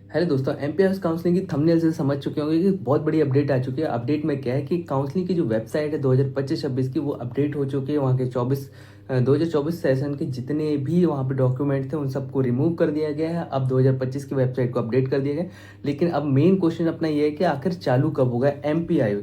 Hello दोस्तों, MPS counselling की thumbnail से समझ चुके होंगे कि बहुत बड़ी अपडेट आ चुकी है। अपडेट में क्या है कि काउंसलिंग की जो वेबसाइट है 2025-26 की वो अपडेट हो चुकी है। वहाँ के 2024 सेशन के जितने भी वहाँ पे डॉक्यूमेंट थे उन सबको रिमूव कर दिया गया है। अब 2025 की वेबसाइट को अपडेट कर दिया गया है। लेकिन अब मेन क्वेश्चन अपना ये है कि आखिर चालू कब होगा एमपीआई।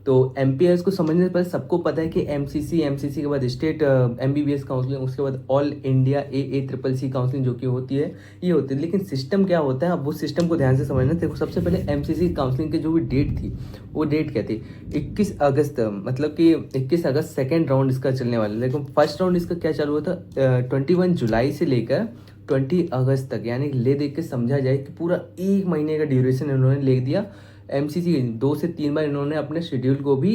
तो एमपीएस को समझने से पहले सबको पता है कि एमसीसी के बाद स्टेट एमबीबीएस काउंसलिंग, उसके बाद all India A triple C counselling जो कि होती है, ये होती है। लेकिन सिस्टम क्या होता है, अब वो सिस्टम को ध्यान से समझना। देखो, सबसे पहले एमसीसी काउंसलिंग की जो भी डेट थी वो डेट क्या थी, 21 अगस्त, मतलब कि 21 अगस्त सेकेंड राउंड इसका चलने वाला है। लेकिन फर्स्ट राउंड इसका क्या चालू हुआ था 21 जुलाई से लेकर 20 अगस्त तक, यानी ले देख के समझा जाए कि पूरा एक महीने का ड्यूरेशन इन्होंने ले दिया। एमसीसी 2 से 3 बार इन्होंने अपने शेड्यूल को भी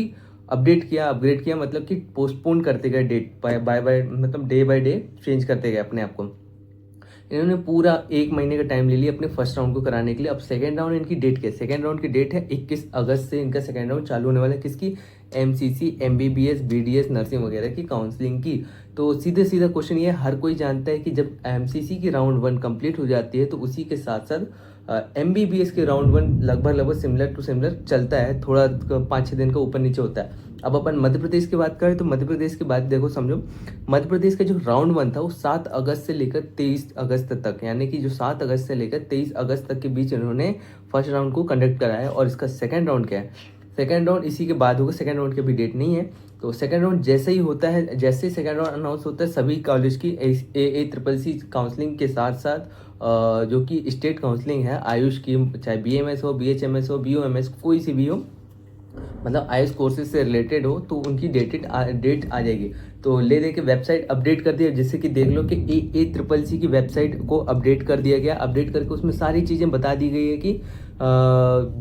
अपडेट किया, अपग्रेड किया, मतलब कि पोस्टपोन करते गए डेट बाय बाय, मतलब डे बाय डे चेंज करते गए अपने आप को। इन्होंने पूरा एक महीने का टाइम ले लिया अपने फर्स्ट राउंड को कराने के लिए। अब सेकेंड राउंड इनकी डेट क्या है, सेकेंड राउंड की डेट है 21 अगस्त से इनका सेकेंड राउंड चालू होने वाला है। किसकी? एमसीसी, एमबीबीएस, बीडीएस, नर्सिंग वगैरह की काउंसलिंग की। तो सीधे सीधा क्वेश्चन ये, हर कोई जानता है कि जब एमसीसी की राउंड 1 कंप्लीट हो जाती है तो उसी के साथ साथ एमबीबीएस के राउंड 1 लगभग सिमिलर टू सिमिलर चलता है, थोड़ा 5-6 दिन का ऊपर नीचे होता है। अब अपन मध्य प्रदेश की बात करें तो मध्य प्रदेश की बात देखो, समझो। मध्य प्रदेश का जो राउंड 1 था वो 7 अगस्त से लेकर 23 अगस्त तक, यानी कि जो 7 अगस्त से लेकर 23 अगस्त तक के बीच इन्होंने फर्स्ट राउंड को कंडक्ट कराया है। और इसका सेकंड राउंड क्या है, सेकंड राउंड इसी के बाद होगा। सेकंड राउंड की भी डेट नहीं है। तो सेकंड राउंड जैसे ही होता है, जैसे ही सेकंड राउंड अनाउंस होता है, सभी कॉलेज की ए ट्रिपल सी काउंसलिंग के साथ साथ जो कि स्टेट काउंसलिंग है आयुष की, चाहे बीएमएस हो, बीएचएमएस हो, बीओएमएस, कोई सी भी हो, मतलब आईएएस कोर्सेज से रिलेटेड हो, तो उनकी डेट आ जाएगी। तो ले दे के वेबसाइट अपडेट कर दिया, जिससे कि देख लो कि ए ट्रिपल सी की वेबसाइट को अपडेट कर दिया गया। अपडेट करके उसमें सारी चीज़ें बता दी गई है कि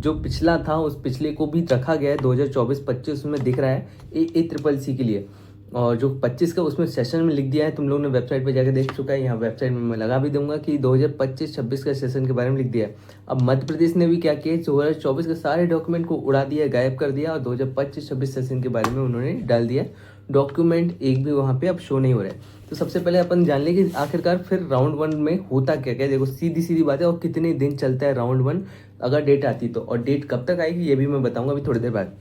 जो पिछला था उस पिछले को भी रखा गया है। 2024-25 उसमें दिख रहा है ए ट्रिपल सी के लिए। और जो 25 का उसमें सेशन में लिख दिया है, तुम लोगों ने वेबसाइट पे जाकर देख चुका है, यहाँ वेबसाइट में मैं लगा भी दूंगा कि 2025-26 का सेशन के बारे में लिख दिया है। अब मध्य प्रदेश ने भी क्या किया, 2024 के सारे डॉक्यूमेंट को उड़ा दिया, गायब कर दिया, और 2025-26 सेशन के बारे में उन्होंने डाल दिया। डॉक्यूमेंट एक भी वहाँ पे अब शो नहीं हो रहा है। तो सबसे पहले अपन जान लें कि आखिरकार फिर राउंड 1 में होता क्या क्या। देखो, सीधी सीधी बात है। और कितने दिन चलता है राउंड 1, अगर डेट आती तो, और डेट कब तक आएगी ये भी मैं बताऊंगा अभी थोड़ी देर बाद।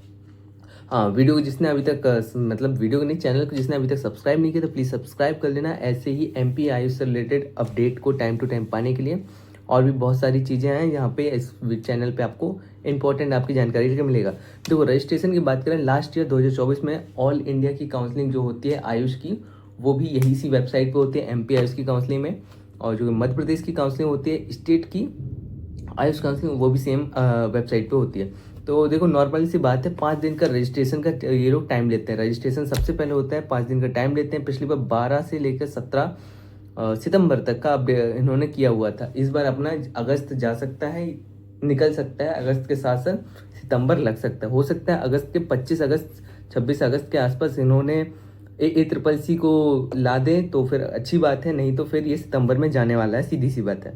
हाँ, वीडियो को जिसने अभी तक मतलब वीडियो को नहीं, चैनल को जिसने अभी तक सब्सक्राइब नहीं किया तो प्लीज़ सब्सक्राइब कर लेना, ऐसे ही एमपी आयुष से रिलेटेड अपडेट को टाइम टू टाइम पाने के लिए। और भी बहुत सारी चीज़ें हैं यहाँ पे इस चैनल पे आपको इंपॉर्टेंट आपकी जानकारी लेकर मिलेगा। देखो, रजिस्ट्रेशन की बात करें, लास्ट ईयर 2024 में ऑल इंडिया की काउंसलिंग जो होती है आयुष की, वो भी यही सी वेबसाइट पे होती है, एमपी आयुष की काउंसलिंग में। और जो मध्य प्रदेश की काउंसलिंग होती है स्टेट की आयुष काउंसलिंग, वो भी सेम वेबसाइट पे होती है। तो देखो, नॉर्मली सी बात है, 5 दिन का रजिस्ट्रेशन का ये लोग टाइम लेते हैं। रजिस्ट्रेशन सबसे पहले होता है, 5 दिन का टाइम लेते हैं। पिछली बार 12 से लेकर 17 सितंबर तक का इन्होंने किया हुआ था। इस बार अपना अगस्त जा सकता है, निकल सकता है, अगस्त के साथ साथ सितंबर लग सकता है। हो सकता है अगस्त के 25 अगस्त 26 अगस्त के आसपास इन्होंने ए ट्रिपल सी को ला दें तो फिर अच्छी बात है, नहीं तो फिर ये सितंबर में जाने वाला है, सीधी सी बात है।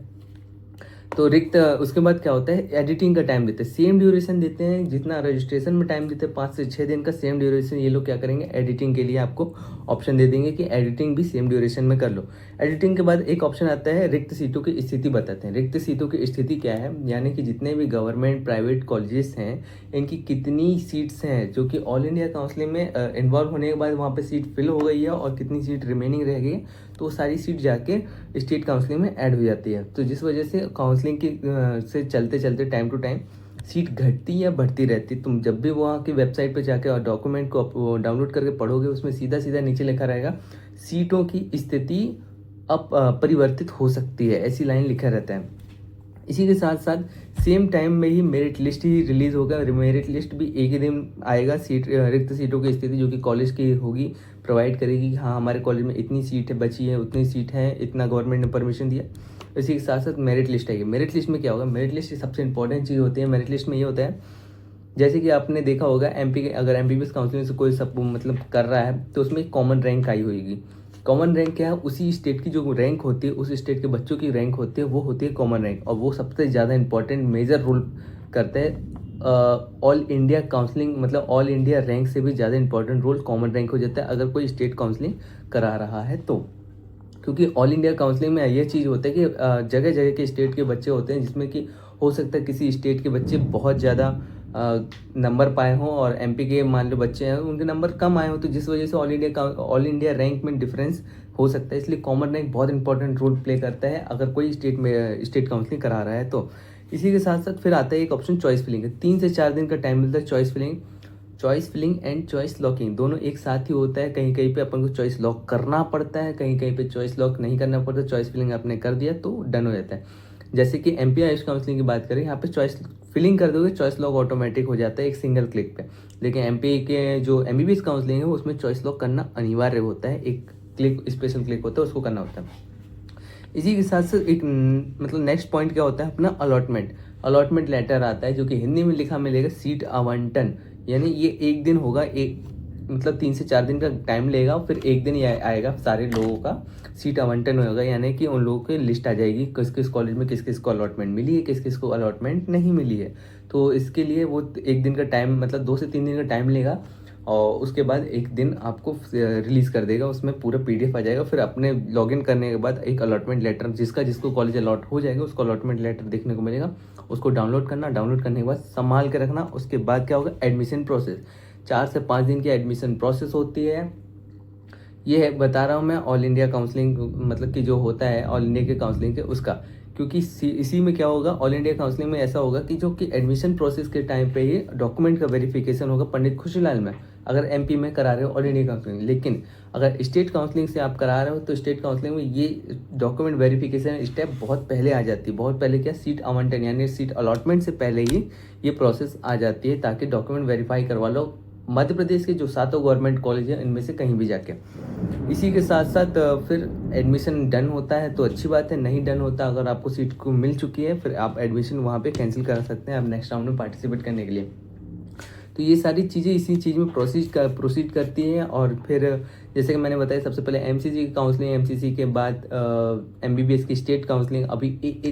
तो रिक्त उसके बाद क्या होता है, एडिटिंग का टाइम देते हैं, सेम ड्यूरेशन देते हैं जितना रजिस्ट्रेशन में टाइम देते हैं, 5 से 6 दिन का सेम ड्यूरेशन ये लोग क्या करेंगे, एडिटिंग के लिए आपको ऑप्शन दे देंगे कि एडिटिंग भी सेम ड्यूरेशन में कर लो। एडिटिंग के बाद एक ऑप्शन आता है, रिक्त सीटों की स्थिति बताते हैं। रिक्त सीटों की स्थिति क्या है, यानी कि जितने भी गवर्नमेंट प्राइवेट कॉलेजेस हैं इनकी कितनी सीट्स हैं जो कि ऑल इंडिया काउंसलिंग में इन्वॉल्व होने के बाद वहाँ पे सीट फिल हो गई है और कितनी सीट रिमेनिंग रह गई है, तो वो सारी सीट जाके स्टेट काउंसलिंग में ऐड हो जाती है। तो जिस वजह से काउंसलिंग की से चलते चलते टाइम टू टाइम सीट घटती या बढ़ती रहती। तुम जब भी वहाँ की वेबसाइट पर जाके और डॉक्यूमेंट को डाउनलोड करके पढ़ोगे, उसमें सीधा सीधा नीचे लिखा रहेगा सीटों की स्थिति अब परिवर्तित हो सकती है, ऐसी लाइन लिखा रहता है। इसी के साथ साथ सेम टाइम में ही मेरिट लिस्ट ही रिलीज होगा। मेरिट लिस्ट भी एक ही दिन आएगा, सीट रिक्त सीटों की स्थिति जो कि कॉलेज की होगी प्रोवाइड करेगी कि हाँ हमारे कॉलेज में इतनी सीट है बची है, उतनी सीट है, इतना गवर्नमेंट ने परमिशन दिया। इसी के साथ साथ मेरिट लिस्ट आएगी। मेरिट लिस्ट में क्या होगा, मेरिट लिस्ट सबसे इंपॉर्टेंट चीज़ होती है। मेरिट लिस्ट में ये होता है, जैसे कि आपने देखा होगा एमपी के, अगर एमबीबीएस काउंसलिंग से कोई सब मतलब कर रहा है तो उसमें एक कॉमन रैंक आई होगी। कॉमन रैंक क्या है, उसी स्टेट की जो रैंक होती है, उस स्टेट के बच्चों की रैंक होती है, वो होती है कॉमन रैंक। और वो सबसे ज़्यादा इंपॉर्टेंट मेजर रोल करता है। ऑल इंडिया काउंसलिंग, मतलब ऑल इंडिया रैंक से भी ज़्यादा इंपॉर्टेंट रोल कॉमन रैंक हो जाता है अगर कोई स्टेट काउंसलिंग करा रहा है तो। क्योंकि ऑल इंडिया काउंसलिंग में ये चीज़ होता है कि जगह जगह के स्टेट के बच्चे होते हैं, जिसमें कि हो सकता है किसी स्टेट के बच्चे बहुत ज़्यादा नंबर पाए हों और एमपी के मान लो बच्चे हैं उनके नंबर कम आए हों, तो जिस वजह से ऑल इंडिया रैंक में डिफरेंस हो सकता है। इसलिए कॉमन रैंक बहुत इंपॉर्टेंट रोल प्ले करता है अगर कोई स्टेट काउंसलिंग करा रहा है तो। इसी के साथ साथ फिर आता है एक ऑप्शन चॉइस फिलिंग है। 3 से 4 दिन का टाइम मिलता है choice filling and choice locking दोनों एक साथ ही होता है। कहीं कहीं पे अपन को चॉइस लॉक करना पड़ता है, कहीं कहीं पे चॉइस लॉक नहीं करना पड़ता। चॉइस फिलिंग आपने कर दिया तो डन हो जाता है। जैसे कि एमपी आयुष काउंसलिंग की बात करें, यहाँ पे चॉइस फिलिंग कर दोगे चॉइस लॉक ऑटोमेटिक हो जाता है एक सिंगल क्लिक पे। लेकिन एमपी के जो एमबीबीएस काउंसलिंग है उसमें चॉइस लॉक करना अनिवार्य होता है, एक क्लिक स्पेशल क्लिक होता है उसको करना होता है। इसी के साथ साथ एक मतलब नेक्स्ट पॉइंट क्या होता है अपना अलॉटमेंट लेटर आता है, जो कि हिंदी में लिखा मिलेगा सीट आवंटन। यानी ये एक दिन होगा, एक मतलब 3 से 4 दिन का टाइम लेगा, फिर एक दिन ही आएगा सारे लोगों का सीट आवंटन होगा। यानी कि उन लोगों की लिस्ट आ जाएगी किस किस कॉलेज में किस किस को अलॉटमेंट मिली है, किस किस को अलॉटमेंट नहीं मिली है। तो इसके लिए वो एक दिन का टाइम मतलब 2 से 3 दिन का टाइम लेगा और उसके बाद एक दिन आपको रिलीज़ कर देगा, उसमें पूरा पीडीएफ आ जाएगा। फिर अपने लॉगिन करने के बाद एक अलॉटमेंट लेटर जिसको कॉलेज अलॉट हो जाएगा उसको अलॉटमेंट लेटर देखने को मिलेगा, उसको डाउनलोड करने के बाद संभाल के रखना। उसके बाद क्या होगा, एडमिशन प्रोसेस 4 से 5 दिन की एडमिशन प्रोसेस होती है। ये है बता रहा हूँ मैं ऑल इंडिया काउंसलिंग मतलब कि जो होता है ऑल इंडिया के काउंसलिंग के उसका, क्योंकि इसी में क्या होगा ऑल इंडिया काउंसलिंग में ऐसा होगा कि जो कि एडमिशन प्रोसेस के टाइम पे ही डॉक्यूमेंट का वेरिफिकेशन होगा पंडित खुशीलाल में, अगर एमपी में करा रहे हो ऑल इंडिया काउंसलिंग। लेकिन अगर स्टेट काउंसलिंग से आप करा रहे हो तो स्टेट काउंसलिंग में ये डॉक्यूमेंट वेरिफिकेशन स्टेप बहुत पहले आ जाती है। बहुत पहले क्या, सीट आवंटन यानी सीट अलॉटमेंट से पहले ही ये प्रोसेस आ जाती है, ताकि डॉक्यूमेंट वेरीफाई करवा लो मध्य प्रदेश के जो 7 गवर्नमेंट कॉलेज हैं इनमें से कहीं भी जाके। इसी के साथ साथ फिर एडमिशन डन होता है तो अच्छी बात है, नहीं डन होता अगर आपको सीट को मिल चुकी है फिर आप एडमिशन वहाँ पे कैंसिल करा सकते हैं आप नेक्स्ट राउंड में पार्टिसिपेट करने के लिए। तो ये सारी चीज़ें इसी चीज़ में प्रोसीड करती हैं। और फिर जैसे कि मैंने बताया सबसे पहले एमसीसी की काउंसलिंग, एमसीसी के बाद एमबीबीएस की स्टेट काउंसलिंग। अभी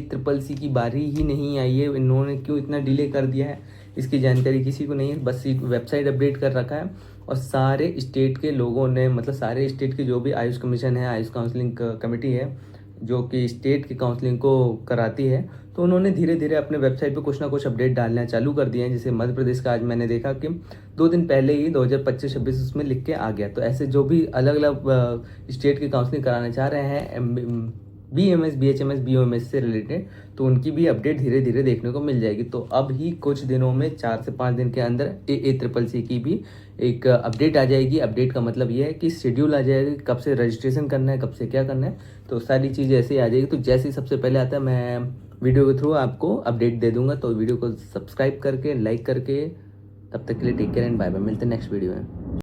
ट्रिपल सी की बारी ही नहीं आई है, इन्होंने क्यों इतना डिले कर दिया है इसकी जानकारी किसी को नहीं है, बस वेबसाइट अपडेट कर रखा है और सारे स्टेट के लोगों ने मतलब सारे स्टेट के जो भी आयुष कमीशन है, आयुष काउंसलिंग कमेटी है जो कि स्टेट की काउंसलिंग को कराती है, तो उन्होंने धीरे धीरे अपने वेबसाइट पे कुछ ना कुछ अपडेट डालना चालू कर दिए हैं। जैसे मध्य प्रदेश का आज मैंने देखा कि 2 दिन पहले ही 2025-26 उसमें लिख के आ गया। तो ऐसे जो भी अलग अलग स्टेट की काउंसलिंग कराना चाह रहे हैं बीएमएस, बीएचएमएस, बीओएमएस से रिलेटेड, तो उनकी भी अपडेट धीरे धीरे देखने को मिल जाएगी। तो अब ही कुछ दिनों में 4 से 5 दिन के अंदर ट्रिपल की भी एक अपडेट आ जाएगी। अपडेट का मतलब ये है कि शेड्यूल आ जाएगा, कब से रजिस्ट्रेशन करना है, कब से क्या करना है, तो सारी चीज़ें ऐसे ही आ जाएगी। तो जैसे ही सबसे पहले आता है मैं वीडियो के थ्रू आपको अपडेट दे दूंगा। तो वीडियो को सब्सक्राइब करके लाइक करके, तब तक के लिए take care and bye bye, मिलते हैं नेक्स्ट वीडियो में।